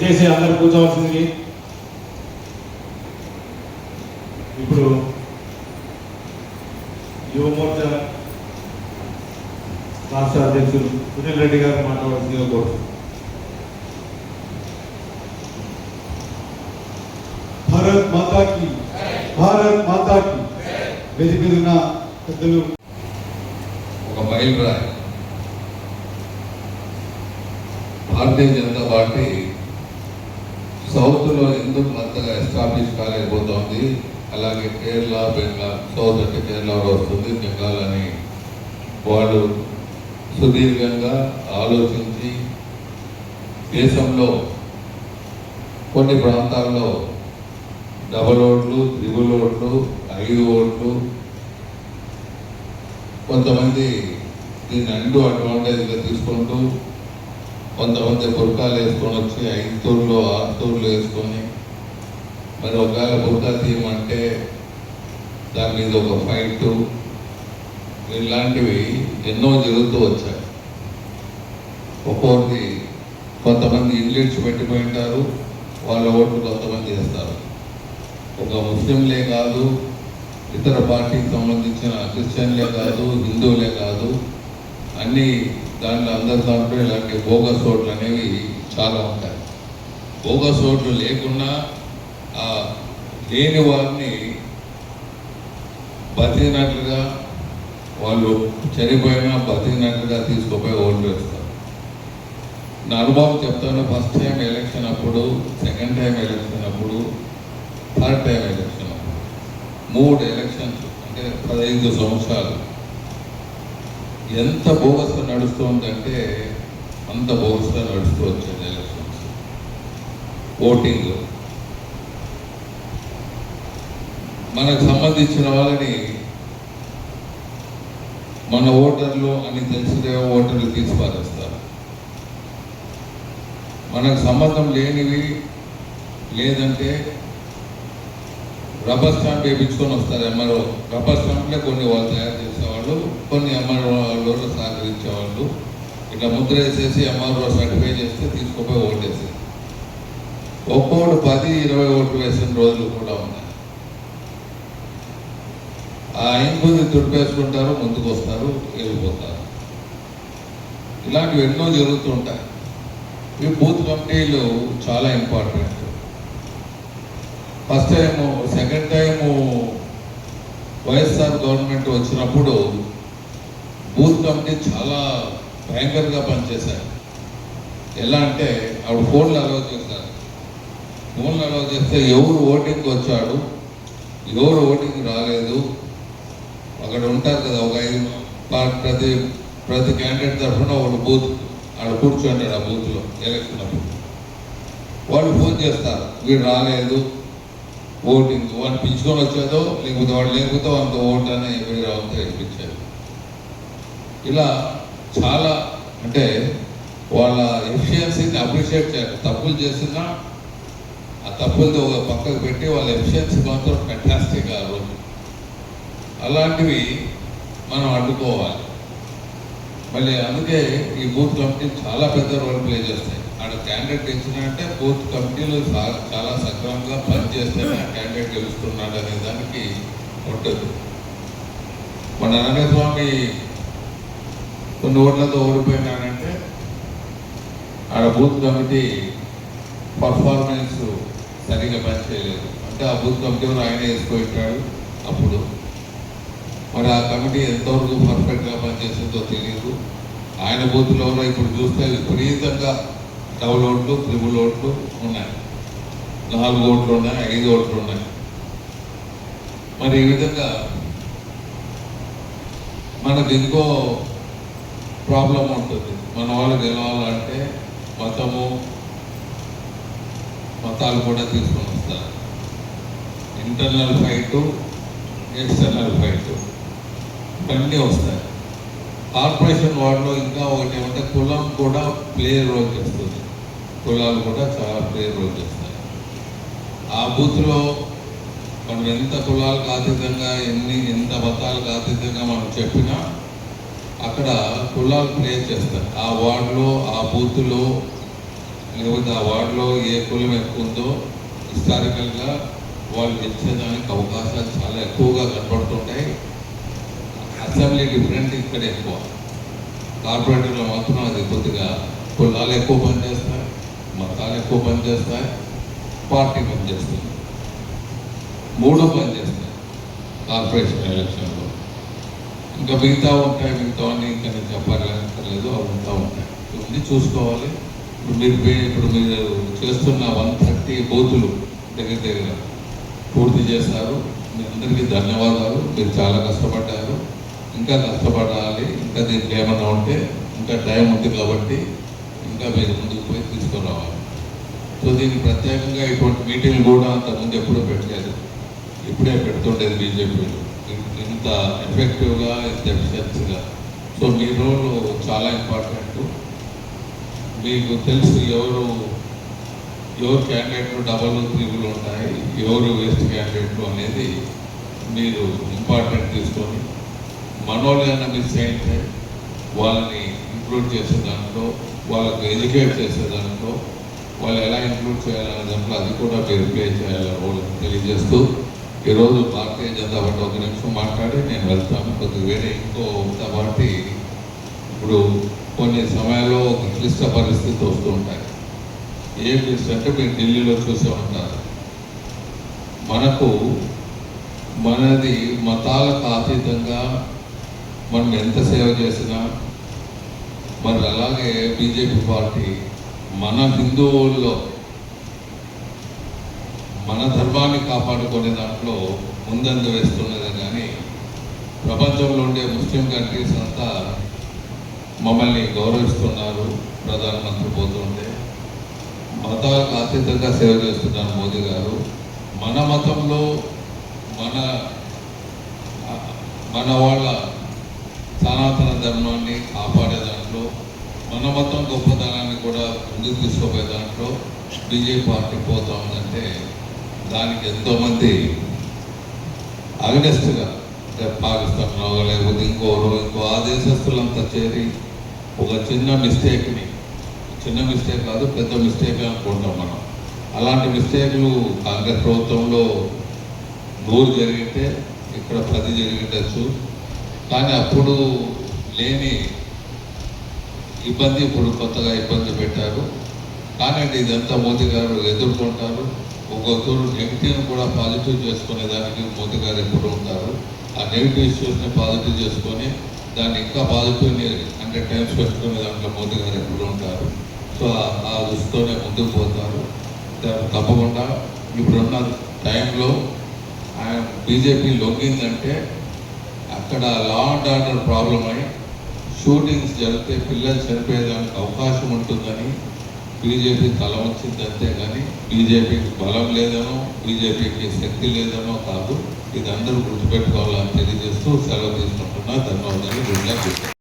దయచేసి అందరూ కూర్చోవలసింది. ఇప్పుడు యువమోర్చా రాష్ట్ర అధ్యక్షులు సునీల్ రెడ్డి గారు మాట్లాడాల్సిందిగా కోరుతున్నాను. భారత్ మాతాకి, భారత్ మాతాకి. వేదిక మీద ఉన్న పెద్దలు ఒక మైలురాయి భారతీయ జనతా పార్టీ సౌత్లో ఎందుకు అంతగా ఎస్టాబ్లిష్ కాలేకపోతుంది, అలాగే కేరళ బెంగాల్, సౌత్ అంటే కేరళలో వస్తుంది, బెంగాల్ అని వాళ్ళు సుదీర్ఘంగా ఆలోచించి దేశంలో కొన్ని ప్రాంతాల్లో డబల్ ఓట్లు, త్రిబుల్ ఓట్లు, 5 ఓట్లు, కొంతమంది దీన్ని అంటూ అడ్వాంటేజ్గా తీసుకుంటూ కొంతమంది బుర్కాలు వేసుకొని వచ్చి 5 తూర్లు 6 తూర్లు వేసుకొని మరి ఒకవేళ బుర్కా తీయమంటే దాని మీద ఒక ఫైట్, ఇలాంటివి ఎన్నో జరుగుతూ వచ్చాయి. ఒక్కొక్కటి కొంతమంది ఇల్లు పెట్టిపోయింటారు, వాళ్ళ ఓట్లు కొంతమంది వేస్తారు. ఒక ముస్లింలే కాదు, ఇతర పార్టీకి సంబంధించిన క్రిస్టియన్లే కాదు, హిందువులే కాదు, అన్ని అందరి దాంట్లో ఇలాంటి బోగస్ ఓట్లు అనేవి చాలా ఉంటాయి. బోగస్ ఓట్లు లేకున్నా లేని వారిని బతికినట్లుగా, వాళ్ళు చనిపోయినా బతికినట్లుగా తీసుకుపోయి ఓట్లు వేస్తారు. నా అనుభవం చెప్తాను. ఫస్ట్ టైం ఎలక్షన్ అప్పుడు, సెకండ్ టైం ఎలక్షన్ అప్పుడు, థర్డ్ టైం ఎలక్షన్ అప్పుడు 3 ఎలక్షన్స్ అంటే 15 సంవత్సరాలు ఎంత బోగస్గా నడుస్తుందంటే అంత బోగస్గా నడుస్తూ వచ్చేది ఎలక్షన్స్. ఓటింగ్ మనకు సంబంధించిన వాళ్ళని మన ఓటర్లు అని తెలిసిన ఓటర్లు తీసి పారేస్తారు. మనకు సంబంధం లేనివి లేదంటే రబ్బర్ స్టాంప్ వేయించుకొని వస్తారు. ఎంఆర్ఓ రబ్బర్ స్టాంప్లే కొన్ని వాళ్ళు తయారు చేసేవాళ్ళు, కొన్ని ఎంఆర్ఓ వాళ్ళు సహకరించేవాళ్ళు. ఇట్లా ముద్ర వేసేసి ఎంఆర్ఓ సర్టిఫై చేస్తే తీసుకుపోయి ఓటేసి ఒక్కోడు 10-20 ఓట్లు వేసిన రోజులు కూడా ఉన్నాయి. ఆ ఇంకొంది తుడిపేసుకుంటారు, ముందుకు వస్తారు, వెళ్ళిపోతారు. ఇలాంటివి ఎన్నో జరుగుతుంటాయి. ఈ బూత్ కమిటీలు చాలా important. First time, second time YSR government వచ్చినప్పుడు బూత్ కమిటీ చాలా భయంకరంగా పనిచేశారు. ఎలా అంటే అప్పుడు ఫోన్లు అలౌ చేశారు. ఫోన్లు అలౌ చేస్తే ఎవరు ఓటింగ్కి వచ్చాడు, ఎవరు ఓటింగ్ రాలేదు, అక్కడ ఉంటారు కదా ఒక 5 ప్రతి క్యాండిడేట్ తరఫున ఒక బూత్ ఆడ కూర్చోండి. ఆ బూత్లో ఎలక్షన్ అప్పుడు వాళ్ళు ఫోన్ చేస్తారు, వీడు రాలేదు ఓటింగ్, వాళ్ళు పిలుచుకొని వచ్చేదో లేకపోతే వాళ్ళు లేకపోతే అంత ఓటు అని ఎవరి రావంతో గెలిపించారు. ఇలా చాలా అంటే వాళ్ళ ఎఫిషియన్సీని అప్రిషియేట్ చేయాలి. తప్పులు చేసినా ఆ తప్పులతో ఒక పక్కకు పెట్టి వాళ్ళ ఎఫిషియన్సీ మాత్రం ఫెంటాస్టిక్. ఆ రోజు అలాంటివి మనం అడ్డుకోవాలి. మళ్ళీ అందుకే ఈ బూత్ కమిటీ చాలా పెద్ద రోల్ ప్లే చేస్తాయి. ఆడ క్యాండిడేట్ గెలిచినంటే బూత్ కమిటీలు చాలా సక్రమంగా పనిచేస్తేనే ఆ క్యాండిడేట్ గెలుస్తున్నాడు అనే దానికి ఉంటుంది. మన రంగస్వామి కొన్ని ఓట్లతో ఓడిపోయినాడంటే ఆడ బూత్ కమిటీ పర్ఫార్మెన్స్ సరిగా పనిచేయలేదు. అంటే ఆ బూత్ కమిటీలో ఆయన వేసుకుంటాడు. అప్పుడు మరి ఆ కమిటీ ఎంతవరకు పర్ఫెక్ట్గా పనిచేస్తుందో తెలియదు. ఆయన బూత్లో ఇప్పుడు చూస్తే విపరీతంగా డబుల్ ఓట్లు, త్రిబుల్ ఓట్లు ఉన్నాయి, 4 ఓట్లు ఉన్నాయి, 5 ఓట్లు ఉన్నాయి. మరి ఈ విధంగా మనకు ఇంకో ప్రాబ్లం ఉంటుంది. మన వాళ్ళు గెలవాలంటే మతాలు కూడా తీసుకొని వస్తారు. ఇంటర్నల్ ఫైటు, ఎక్స్టర్నల్ ఫైటు ఇవన్నీ వస్తాయి. కార్పొరేషన్ వార్డులో ఇంకా ఒకటి ఏమంటే కులం కూడా ప్లే రోల్ చేస్తుంది. కులాలు కూడా చాలా ప్లే రోల్ చేస్తాయి. ఆ బూత్లో మనం ఎంత కులాలకు అతీతంగా ఎంత మతాలకు అతీతంగా మనం చెప్పినా అక్కడ కులాలు ప్లే చేస్తారు. ఆ వార్డులో ఆ బూత్లో లేకపోతే ఆ వార్డులో ఏ కులం ఎక్కువ ఉందో హిస్టారికల్గా వాళ్ళు గెలిచేదానికి అవకాశాలు చాలా ఎక్కువగా కనపడుతుంటాయి. అసెంబ్లీ డిఫరెంట్ ఇక్కడ ఎక్కువ, కార్పొరేటర్లో మాత్రం అది కొద్దిగా కులాలు ఎక్కువ పనిచేస్తాయి, మతాలు ఎక్కువ పనిచేస్తాయి, పార్టీ పనిచేస్తుంది, మూడు పనిచేస్తాయి కార్పొరేషన్ ఎలక్షన్లో. ఇంకా మిగతా ఉంటాయి, మిగతా అన్నీ ఇంకా నేను చెప్పలేదు, అవి ఉంటా ఉంటాయి. ఇవన్నీ చూసుకోవాలి. ఇప్పుడు మీరు చేస్తున్న 130 బూతులు దగ్గర పూర్తి చేశారు. మీ అందరికీ ధన్యవాదాలు. మీరు చాలా కష్టపడ్డారు, ఇంకా కష్టపడాలి. ఇంకా దీనికి ఏమన్నా ఉంటే ఇంకా టైం ఉంది కాబట్టి ఇంకా మీరు ముందుకు పోయి తీసుకురావాలి. సో దీనికి ప్రత్యేకంగా ఇటువంటి మీటింగ్లు కూడా అంతకుముందు ఎప్పుడూ పెట్టలేదు, ఇప్పుడే పెడుతుండేది బీజేపీలో ఇంత ఎఫెక్టివ్గా, ఇంత ఎఫిషియన్సీగా. సో మీ రోల్ చాలా ఇంపార్టెంట్. మీకు తెలుసు ఎవరు క్యాండిడేట్లు డబల్ త్రిబుల్ ఉంటాయి, ఎవరు వేస్ట్ క్యాండిడేట్లు అనేది మీరు ఇంపార్టెంట్ తీసుకొని మనోళ్ళైనా మిస్ అయితే వాళ్ళని ఇంక్లూడ్ చేసే దాంట్లో, వాళ్ళకు ఎడ్యుకేట్ చేసే దాంట్లో, వాళ్ళు ఎలా ఇంక్లూడ్ చేయాలనే దాంట్లో అది కూడా మీరు ప్లే చేయాలని వాళ్ళకి తెలియజేస్తూ ఈరోజు భారతీయ జనతా పార్టీ ఒక నిమిషం మాట్లాడి నేను వెళ్తాను. కొద్దిగా వేరే ఇంకో పార్టీ ఇప్పుడు కొన్ని సమయాల్లో ఒక క్లిష్ట పరిస్థితి వస్తూ ఉంటాయి. ఏ క్లిష్ట అంటే మీరు ఢిల్లీలో చూసే ఉంటారు. మనది మతాలకు అతీతంగా మనం ఎంత సేవ చేసినా, మరి అలాగే బీజేపీ పార్టీ మన హిందువుల్లో మన ధర్మాన్ని కాపాడుకునే దాంట్లో ముందంజ వేస్తున్నదే కానీ ప్రపంచంలో ఉండే ముస్లిం కంట్రీస్ అంతా మమ్మల్ని గౌరవిస్తున్నారు. ప్రధానమంత్రి పోతుంటే మతాలకు అతీతంగా సేవ చేస్తున్నారు మోదీ గారు. మన మతంలో మన వాళ్ళ సనాతన ధర్మాన్ని కాపాడే దాంట్లో, మన మతం గొప్పతనాన్ని కూడా ముందుకు తీసుకుపోయే దాంట్లో బీజేపీ పార్టీ పోతా ఉందంటే దానికి ఎంతోమంది అగనెస్ట్గా, అంటే పాకిస్తాన్లో లేకపోతే ఇంకో ఆ దేశస్తులంతా చేరి ఒక చిన్న మిస్టేక్ కాదు, పెద్ద మిస్టేక్ అనుకుంటాం మనం. అలాంటి మిస్టేక్లు కాంగ్రెస్ ప్రభుత్వంలో 100 జరిగితే ఇక్కడ 10 జరిగిండొచ్చు. కానీ అప్పుడు లేని ఇబ్బంది ఇప్పుడు కొత్తగా ఇబ్బంది పెట్టారు. కానీ ఇదంతా మోదీ గారు ఎదుర్కొంటారు. ఒక్కొక్కరు నెగిటివ్ కూడా పాజిటివ్ చేసుకునే దానికి మోదీ గారు ఎప్పుడు ఉంటారు. ఆ నెగిటివ్ ఇష్యూస్ని పాజిటివ్ చేసుకొని దాన్ని ఇంకా పాజిటివ్ని 100 టైమ్స్ పెట్టుకునే దాంట్లో మోదీ గారు ఎప్పుడు ఉంటారు. సో ఆ దృష్టితోనే ముందుకు పోతారు. తప్పకుండా ఇప్పుడున్న టైంలో ఆయన బీజేపీ లొంగిందంటే అక్కడ లా అండ్ ఆర్డర్ ప్రాబ్లం అయి షూటింగ్స్ జరిగితే పిల్లలు చనిపోయేదానికి అవకాశం ఉంటుందని బీజేపీ తల వచ్చింది. అంతేగాని బీజేపీకి బలం లేదనో, బీజేపీకి శక్తి లేదనో కాదు. ఇది అందరూ గుర్తుపెట్టుకోవాలని తెలియజేస్తూ సెలవు తీసుకుంటున్నా. ధన్యవాదాలు.